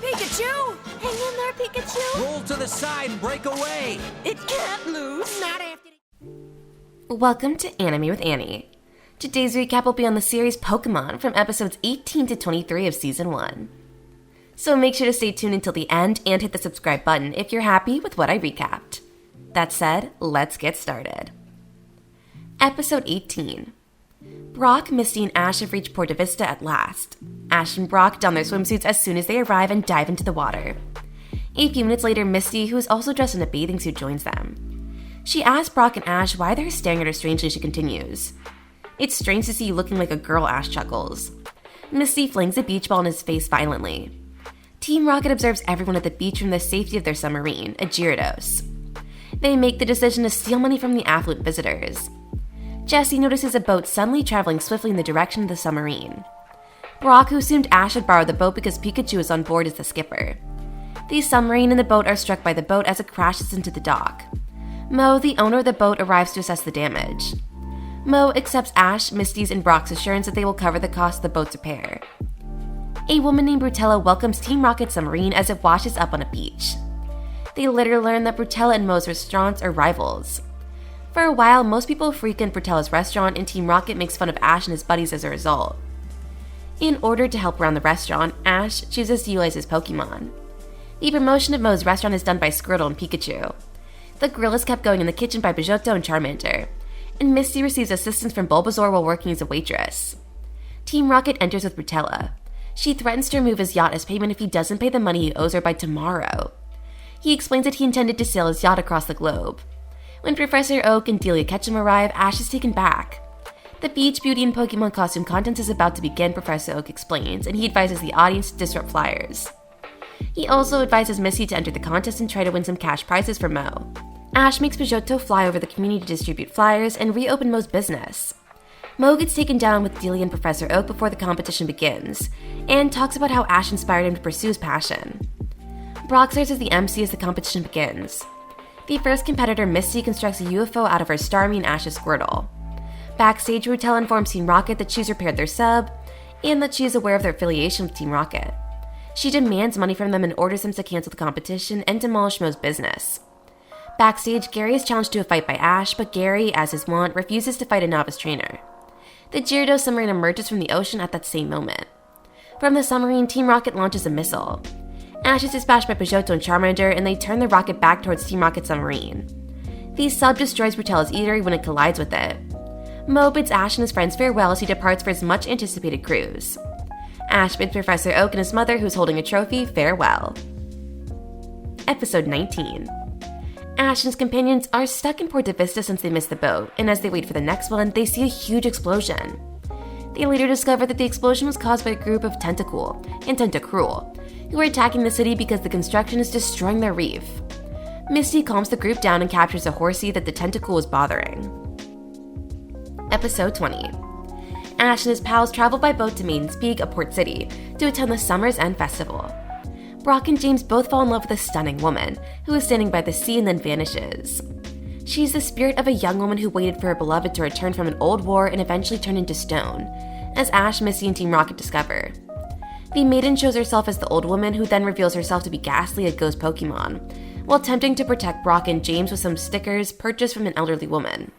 Pikachu! Hang in there, Pikachu! Roll to the side and break away! It can't lose! Not after... Welcome to Anime with Annie. Today's recap will be on the series Pokemon from episodes 18 to 23 of Season 1. So make sure to stay tuned until the end and hit the subscribe button if you're happy with what I recapped. That said, let's get started. Episode 18. Brock, Misty, and Ash have reached Porta Vista at last. Ash and Brock don their swimsuits as soon as they arrive and dive into the water. A few minutes later, Misty, who is also dressed in a bathing suit, joins them. She asks Brock and Ash why they're staring at her strangely. She continues. "It's strange to see you looking like a girl," Ash chuckles. Misty flings a beach ball in his face violently. Team Rocket observes everyone at the beach from the safety of their submarine, a Gyarados. They make the decision to steal money from the affluent visitors. Jessie notices a boat suddenly traveling swiftly in the direction of the submarine. Brock, who assumed Ash had borrowed the boat because Pikachu is on board, is the skipper. The submarine and the boat are struck by the boat as it crashes into the dock. Mo, the owner of the boat, arrives to assess the damage. Mo accepts Ash, Misty's, and Brock's assurance that they will cover the cost of the boat's repair. A woman named Brutella welcomes Team Rocket's submarine as it washes up on a beach. They later learn that Brutella and Mo's restaurants are rivals. For a while, most people frequent Brutella's restaurant, and Team Rocket makes fun of Ash and his buddies as a result. In order to help around the restaurant, Ash chooses to utilize his Pokemon. The promotion of Mo's restaurant is done by Squirtle and Pikachu. The grill is kept going in the kitchen by Pidgeotto and Charmander, and Misty receives assistance from Bulbasaur while working as a waitress. Team Rocket enters with Brutella. She threatens to remove his yacht as payment if he doesn't pay the money he owes her by tomorrow. He explains that he intended to sail his yacht across the globe. When Professor Oak and Delia Ketchum arrive, Ash is taken back. The Beach Beauty and Pokemon costume contest is about to begin, Professor Oak explains, and he advises the audience to disrupt flyers. He also advises Misty to enter the contest and try to win some cash prizes for Mo. Ash makes Pidgeotto fly over the community to distribute flyers and reopen Mo's business. Mo gets taken down with Delia and Professor Oak before the competition begins, and talks about how Ash inspired him to pursue his passion. Brock serves as the MC as the competition begins. The first competitor, Misty, constructs a UFO out of her Starmie and Ash's Squirtle. Backstage, Rutella informs Team Rocket that she's repaired their sub, and that she is aware of their affiliation with Team Rocket. She demands money from them and orders them to cancel the competition and demolish Mo's business. Backstage, Gary is challenged to a fight by Ash, but Gary, as his wont, refuses to fight a novice trainer. The Gyarados submarine emerges from the ocean at that same moment. From the submarine, Team Rocket launches a missile. Ash is dispatched by Pidgeotto and Charmander, and they turn the rocket back towards Team Rocket's submarine. The sub destroys Brutella's eatery when it collides with it. Mo bids Ash and his friends farewell as he departs for his much-anticipated cruise. Ash bids Professor Oak and his mother, who's holding a trophy, farewell. Episode 19. Ash and his companions are stuck in Porta Vista since they missed the boat, and as they wait for the next one, they see a huge explosion. They later discover that the explosion was caused by a group of Tentacool and Tentacruel, who are attacking the city because the construction is destroying their reef. Misty calms the group down and captures a horsey that the Tentacool is bothering. Episode 20. Ash and his pals travel by boat to Maiden's Peak, a port city, to attend the Summer's End Festival. Brock and James both fall in love with a stunning woman, who is standing by the sea and then vanishes. She's the spirit of a young woman who waited for her beloved to return from an old war and eventually turned into stone, as Ash, Misty, and Team Rocket discover. The maiden shows herself as the old woman, who then reveals herself to be Ghastly, a ghost Pokemon, while attempting to protect Brock and James with some stickers purchased from an elderly woman.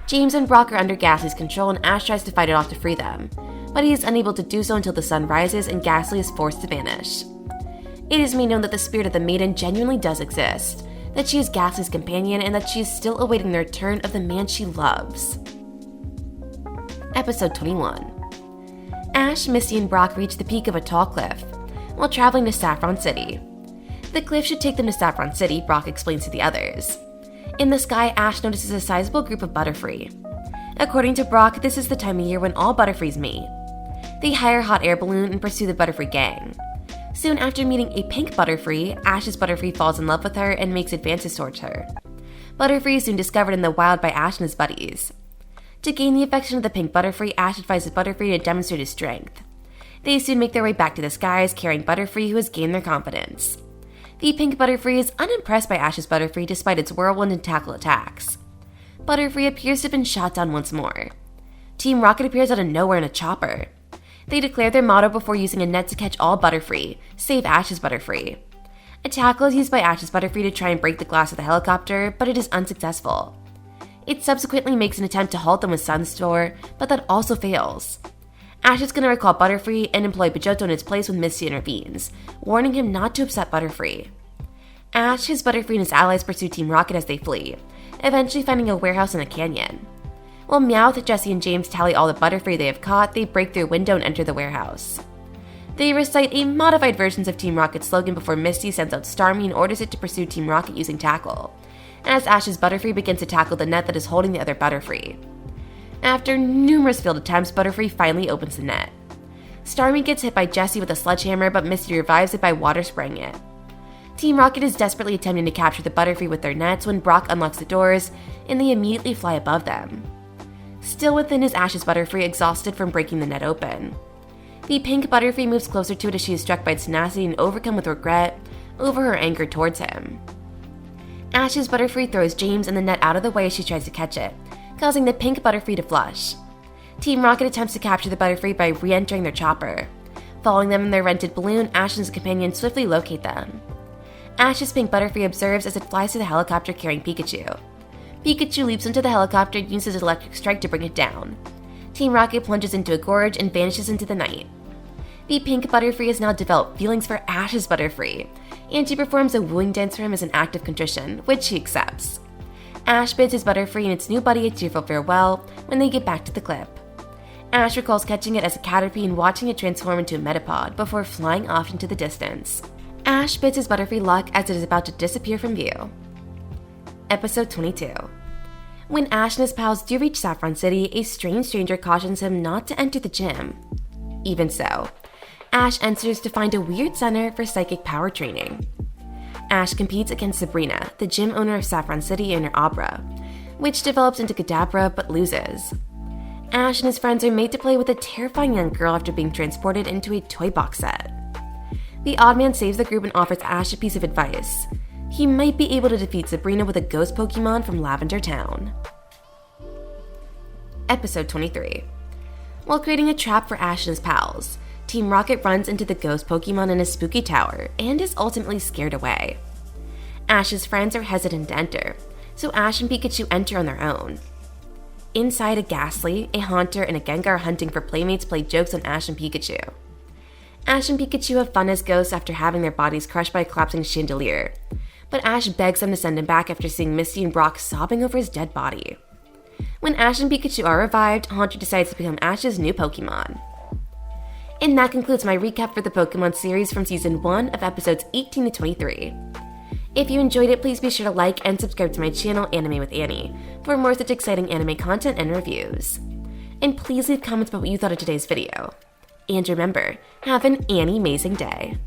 James and Brock are under Ghastly's control, and Ash tries to fight it off to free them, but he is unable to do so until the sun rises and Ghastly is forced to vanish. It is made known that the spirit of the maiden genuinely does exist, that she is Ghastly's companion, and that she is still awaiting the return of the man she loves. Episode 21. Ash, Misty, and Brock reach the peak of a tall cliff, while traveling to Saffron City. The cliff should take them to Saffron City, Brock explains to the others. In the sky, Ash notices a sizable group of Butterfree. According to Brock, this is the time of year when all Butterfrees meet. They hire a hot air balloon and pursue the Butterfree gang. Soon after meeting a pink Butterfree, Ash's Butterfree falls in love with her and makes advances towards her. Butterfree is soon discovered in the wild by Ash and his buddies. To gain the affection of the pink Butterfree, Ash advises Butterfree to demonstrate his strength. They soon make their way back to the skies, carrying Butterfree, who has gained their confidence. The pink Butterfree is unimpressed by Ash's Butterfree despite its whirlwind and tackle attacks. Butterfree appears to have been shot down once more. Team Rocket appears out of nowhere in a chopper. They declare their motto before using a net to catch all Butterfree, save Ash's Butterfree. A tackle is used by Ash's Butterfree to try and break the glass of the helicopter, but it is unsuccessful. It subsequently makes an attempt to halt them with Sunstore, but that also fails. Ash is going to recall Butterfree and employ Pidgeotto in its place when Misty intervenes, warning him not to upset Butterfree. Ash, his Butterfree, and his allies pursue Team Rocket as they flee, eventually finding a warehouse in a canyon. While Meowth, Jessie, and James tally all the Butterfree they have caught, they break through a window and enter the warehouse. They recite a modified version of Team Rocket's slogan before Misty sends out Starmie and orders it to pursue Team Rocket using Tackle, as Ash's Butterfree begins to tackle the net that is holding the other Butterfree. After numerous failed attempts, Butterfree finally opens the net. Starmie gets hit by Jessie with a sledgehammer, but Misty revives it by water spraying it. Team Rocket is desperately attempting to capture the Butterfree with their nets when Brock unlocks the doors, and they immediately fly above them. Still within is Ash's Butterfree, exhausted from breaking the net open. The pink Butterfree moves closer to it as she is struck by its tenacity and overcome with regret over her anger towards him. Ash's Butterfree throws James and the net out of the way as she tries to catch it, causing the pink Butterfree to flush. Team Rocket attempts to capture the Butterfree by re-entering their chopper. Following them in their rented balloon, Ash and his companion swiftly locate them. Ash's pink Butterfree observes as it flies to the helicopter carrying Pikachu. Pikachu leaps into the helicopter and uses electric strike to bring it down. Team Rocket plunges into a gorge and vanishes into the night. The pink Butterfree has now developed feelings for Ash's Butterfree, and she performs a wooing dance for him as an act of contrition, which he accepts. Ash bids his Butterfree and its new buddy a tearful farewell when they get back to the clip. Ash recalls catching it as a Caterpie and watching it transform into a Metapod before flying off into the distance. Ash bids his Butterfree luck as it is about to disappear from view. Episode 22. When Ash and his pals do reach Saffron City, a strange stranger cautions him not to enter the gym. Even so, Ash enters to find a weird center for psychic power training. Ash competes against Sabrina, the gym owner of Saffron City, and her Abra, which develops into Kadabra but loses. Ash and his friends are made to play with a terrifying young girl after being transported into a toy box set. The odd man saves the group and offers Ash a piece of advice. He might be able to defeat Sabrina with a ghost Pokemon from Lavender Town. Episode 23. While creating a trap for Ash and his pals, Team Rocket runs into the ghost Pokemon in a spooky tower and is ultimately scared away. Ash's friends are hesitant to enter, so Ash and Pikachu enter on their own. Inside, a Ghastly, a Haunter, and a Gengar hunting for playmates play jokes on Ash and Pikachu. Ash and Pikachu have fun as ghosts after having their bodies crushed by a collapsing chandelier, but Ash begs them to send him back after seeing Misty and Brock sobbing over his dead body. When Ash and Pikachu are revived, Haunter decides to become Ash's new Pokemon. And that concludes my recap for the Pokemon series from Season 1 of episodes 18 to 23. If you enjoyed it, please be sure to like and subscribe to my channel, Anime with Annie, for more such exciting anime content and reviews. And please leave comments about what you thought of today's video. And remember, have an Annie-mazing day.